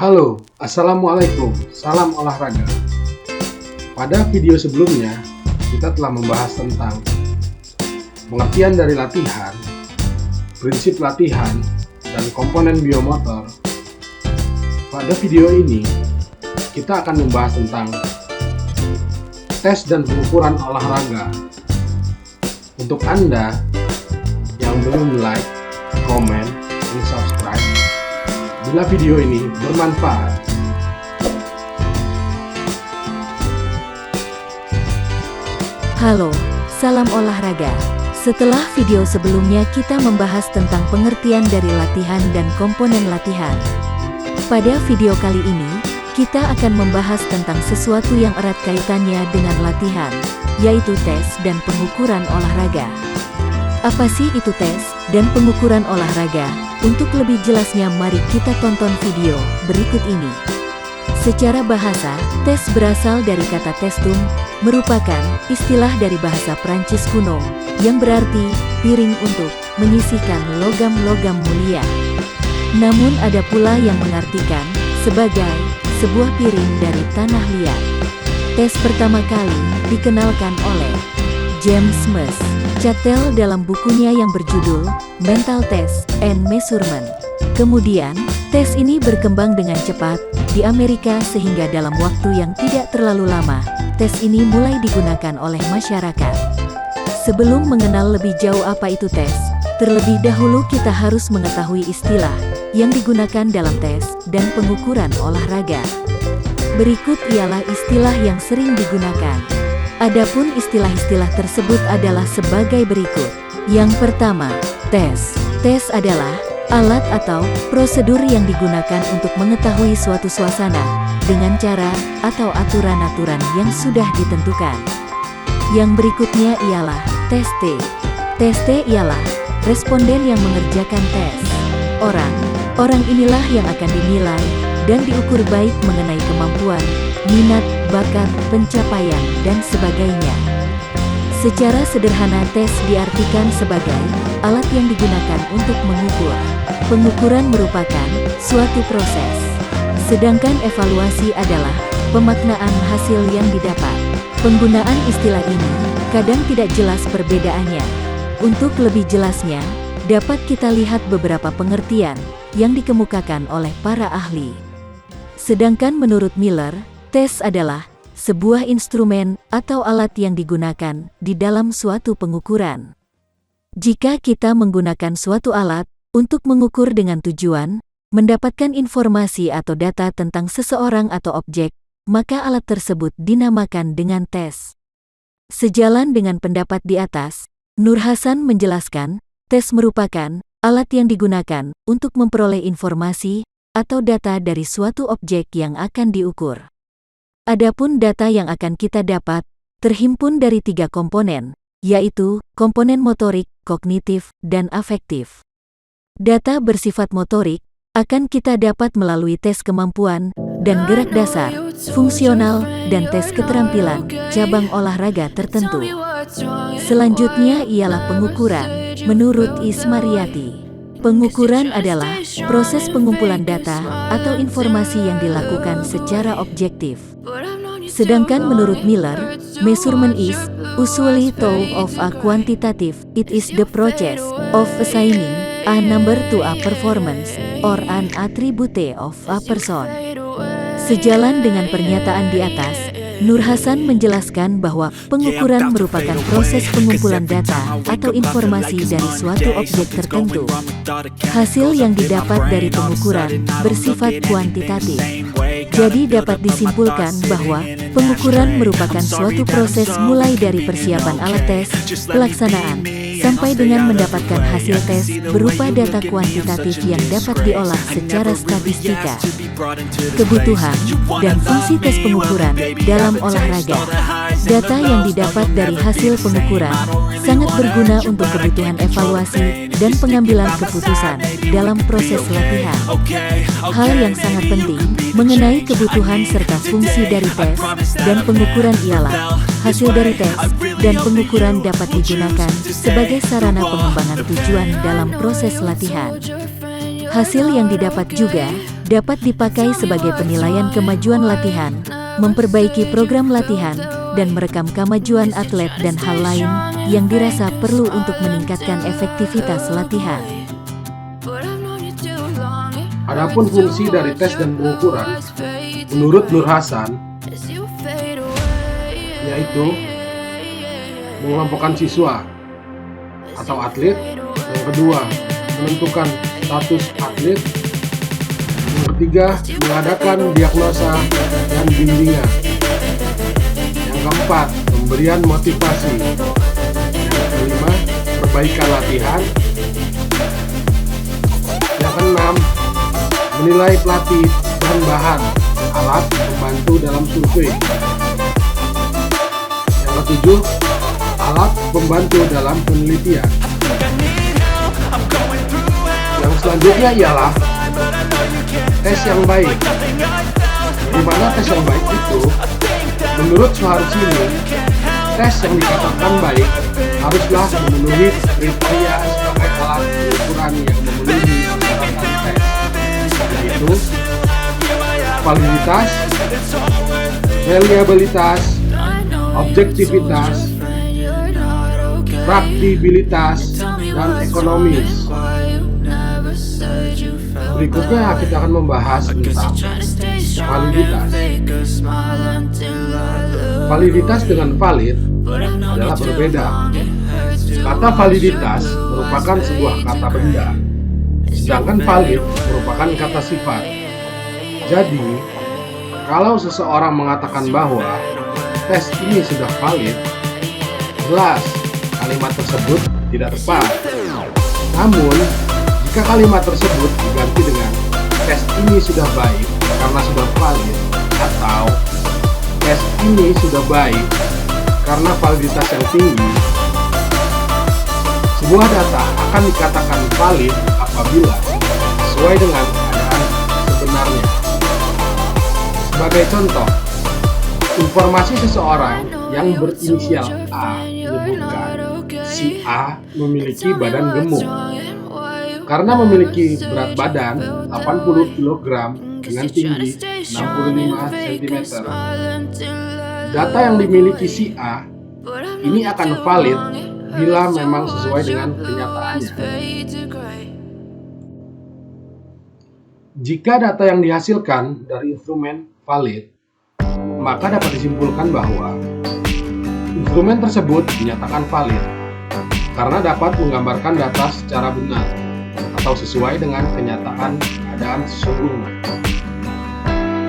Halo, Assalamualaikum, salam olahraga. Pada video sebelumnya, kita telah membahas tentang pengertian dari latihan, prinsip latihan, dan komponen biomotor. Pada video ini, kita akan membahas tentang tes dan pengukuran olahraga. Untuk Anda yang belum like, komen, dan subscribe, bila video ini bermanfaat. Halo, salam olahraga. Setelah video sebelumnya kita membahas tentang pengertian dari latihan dan komponen latihan. Pada video kali ini, kita akan membahas tentang sesuatu yang erat kaitannya dengan latihan, yaitu tes dan pengukuran olahraga. Apa sih itu tes dan pengukuran olahraga? Untuk lebih jelasnya mari kita tonton video berikut ini. Secara bahasa, tes berasal dari kata testum, merupakan istilah dari bahasa Prancis kuno, yang berarti piring untuk menyisihkan logam-logam mulia. Namun ada pula yang mengartikan sebagai sebuah piring dari tanah liat. Tes pertama kali dikenalkan oleh James Chattel dalam bukunya yang berjudul Mental Test and Measurement. Kemudian, tes ini berkembang dengan cepat di Amerika sehingga dalam waktu yang tidak terlalu lama, tes ini mulai digunakan oleh masyarakat. Sebelum mengenal lebih jauh apa itu tes, terlebih dahulu kita harus mengetahui istilah yang digunakan dalam tes dan pengukuran olahraga. Berikut ialah istilah yang sering digunakan. Adapun istilah-istilah tersebut adalah sebagai berikut. Yang pertama, tes. Tes adalah alat atau prosedur yang digunakan untuk mengetahui suatu suasana dengan cara atau aturan-aturan yang sudah ditentukan. Yang berikutnya ialah tes T. Tes T ialah responden yang mengerjakan tes. Orang inilah yang akan dinilai dan diukur baik mengenai kemampuan, minat, bakat, pencapaian, dan sebagainya. Secara sederhana tes diartikan sebagai alat yang digunakan untuk mengukur. Pengukuran merupakan suatu proses, sedangkan evaluasi adalah pemaknaan hasil yang didapat. Penggunaan istilah ini kadang tidak jelas perbedaannya. Untuk lebih jelasnya, dapat kita lihat beberapa pengertian yang dikemukakan oleh para ahli. Sedangkan menurut Miller, tes adalah sebuah instrumen atau alat yang digunakan di dalam suatu pengukuran. Jika kita menggunakan suatu alat untuk mengukur dengan tujuan mendapatkan informasi atau data tentang seseorang atau objek, maka alat tersebut dinamakan dengan tes. Sejalan dengan pendapat di atas, Nur Hasan menjelaskan, tes merupakan alat yang digunakan untuk memperoleh informasi atau data dari suatu objek yang akan diukur. Adapun data yang akan kita dapat terhimpun dari 3 komponen, yaitu komponen motorik, kognitif, dan afektif. Data bersifat motorik akan kita dapat melalui tes kemampuan dan gerak dasar, fungsional, dan tes keterampilan cabang olahraga tertentu. Selanjutnya ialah pengukuran. Menurut Ismariati, pengukuran adalah proses pengumpulan data atau informasi yang dilakukan secara objektif. Sedangkan menurut Miller, measurement is usually thought of a quantitative. It is the process of assigning a number to a performance or an attribute of a person. Sejalan dengan pernyataan di atas, Nur Hasan menjelaskan bahwa pengukuran merupakan proses pengumpulan data atau informasi dari suatu objek tertentu. Hasil yang didapat dari pengukuran bersifat kuantitatif. Jadi dapat disimpulkan bahwa pengukuran merupakan suatu proses mulai dari persiapan alat tes, pelaksanaan, sampai dengan mendapatkan hasil tes berupa data kuantitatif yang dapat diolah secara statistika. Kebutuhan dan fungsi tes pengukuran dalam olahraga. Data yang didapat dari hasil pengukuran sangat berguna untuk kebutuhan evaluasi dan pengambilan keputusan dalam proses latihan. Hal yang sangat penting mengenai kebutuhan serta fungsi dari tes dan pengukuran ialah hasil dari tes dan pengukuran dapat digunakan sebagai sarana pengembangan tujuan dalam proses latihan. Hasil yang didapat juga dapat dipakai sebagai penilaian kemajuan latihan, memperbaiki program latihan, dan merekam kemajuan atlet dan hal lain yang dirasa perlu untuk meningkatkan efektivitas latihan. Adapun fungsi dari tes dan pengukuran, menurut Nur Hasan, yaitu mengelompokkan siswa atau atlet. Yang kedua, menentukan status atlet. Yang ketiga, mengadakan diagnosa dan bimbingan. Yang keempat, pemberian motivasi. Yang kelima, perbaikan latihan. Yang keenam, menilai pelatih dan bahan alat membantu dalam survei. Yang ketujuh, alat pembantu dalam penelitian. Yang selanjutnya ialah tes yang baik. Di mana tes yang baik itu, menurut Suharsini, tes yang dikatakan baik haruslah memenuhi kriteria sebagai alat ukuran yang memenuhi persyaratan tes, yaitu validitas, reliabilitas, objektivitas, praktikabilitas, dan ekonomis. Berikutnya kita akan membahas tentang validitas. Validitas dengan valid adalah berbeda. Kata validitas merupakan sebuah kata benda, sedangkan valid merupakan kata sifat. Jadi, kalau seseorang mengatakan bahwa tes ini sudah valid, jelas kalimat tersebut tidak tepat. Namun, jika kalimat tersebut diganti dengan tes ini sudah baik karena sudah valid, atau tes ini sudah baik karena validitas yang tinggi, sebuah data akan dikatakan valid apabila sesuai dengan keadaan sebenarnya. Sebagai contoh, informasi seseorang yang berinisial A menyebutkan si A memiliki badan gemuk karena memiliki berat badan 80 kg dengan tinggi 65 cm. Data yang dimiliki si A ini akan valid bila memang sesuai dengan kenyataannya. Jika data yang dihasilkan dari instrumen valid, maka dapat disimpulkan bahwa instrumen tersebut dinyatakan valid karena dapat menggambarkan data secara benar atau sesuai dengan kenyataan keadaan sesungguhnya.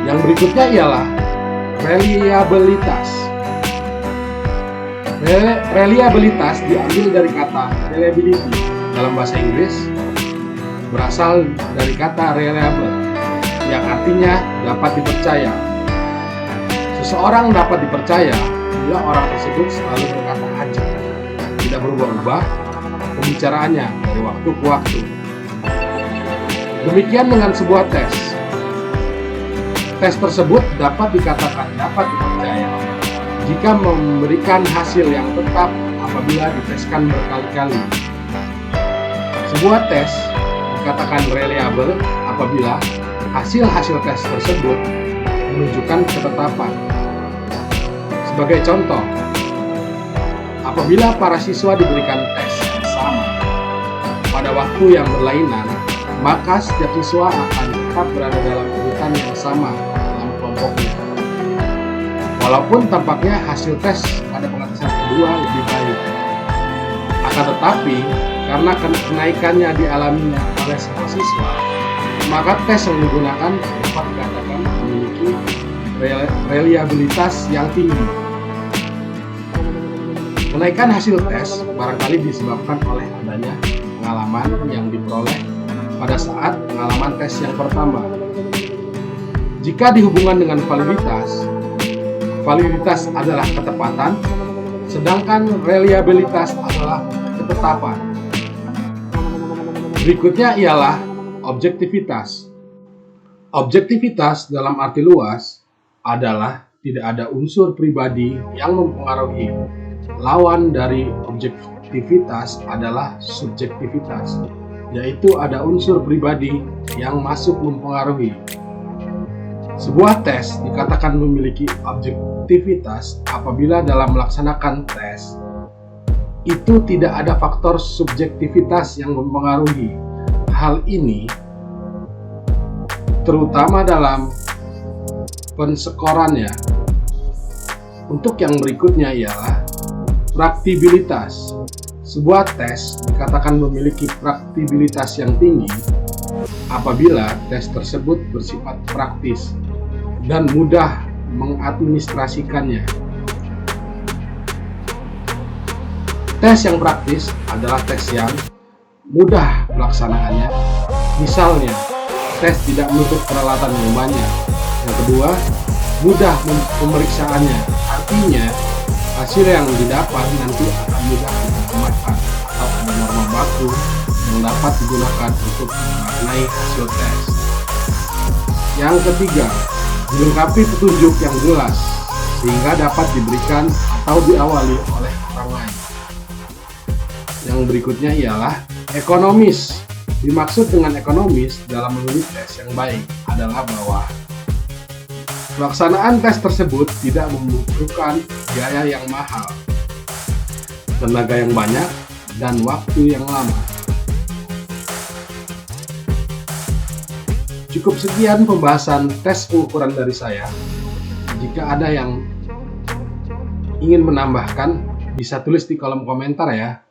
Yang berikutnya ialah reliabilitas. Reliabilitas diambil dari kata reliability dalam bahasa Inggris, berasal dari kata reliable yang artinya dapat dipercaya. Seseorang dapat dipercaya bila orang tersebut selalu berkata hajar, tidak berubah-ubah pembicaraannya dari waktu ke waktu. Demikian dengan sebuah tes. Tes tersebut dapat dikatakan dapat dipercaya jika memberikan hasil yang tetap apabila diteskan berkali-kali. Sebuah tes dikatakan reliable apabila hasil-hasil tes tersebut menunjukkan ketetapan. Sebagai contoh, apabila para siswa diberikan tes yang sama pada waktu yang berlainan, maka setiap siswa akan tetap berada dalam urutan yang sama dalam kelompoknya. Walaupun tampaknya hasil tes pada pengetesan kedua lebih baik. Akan tetapi, karena kenaikannya dialaminya oleh semua siswa, maka tes yang digunakan dapat dikatakan memiliki reliabilitas yang tinggi. Kenaikan hasil tes barangkali disebabkan oleh adanya pengalaman yang diperoleh pada saat pengalaman tes yang pertama. Jika dihubungkan dengan validitas, validitas adalah ketepatan, sedangkan reliabilitas adalah ketetapan. Berikutnya ialah objektivitas. Objektivitas dalam arti luas adalah tidak ada unsur pribadi yang mempengaruhi. Lawan dari objektivitas adalah subjektivitas, yaitu ada unsur pribadi yang masuk mempengaruhi. Sebuah tes dikatakan memiliki objektivitas apabila dalam melaksanakan tes itu tidak ada faktor subjektivitas yang mempengaruhi. Hal ini terutama dalam penskorannya. Untuk yang berikutnya ialah praktibilitas. Sebuah tes dikatakan memiliki praktibilitas yang tinggi apabila tes tersebut bersifat praktis dan mudah mengadministrasikannya. Tes yang praktis adalah tes yang mudah pelaksanaannya. Misalnya, tes tidak menuntut peralatan yang banyak. Yang kedua, mudah pemeriksaannya. Artinya, hasil yang didapat nanti akan mudah digunakan atau ada norma baku yang dapat digunakan untuk memaknai hasil tes. Yang ketiga, dilengkapi petunjuk yang jelas sehingga dapat diberikan atau diawali oleh orang lain. Yang berikutnya ialah ekonomis. Dimaksud dengan ekonomis dalam menguji tes yang baik adalah bahwa pelaksanaan tes tersebut tidak membutuhkan biaya yang mahal, tenaga yang banyak, dan waktu yang lama. Cukup sekian pembahasan tes pengukuran dari saya. Jika ada yang ingin menambahkan, bisa tulis di kolom komentar ya.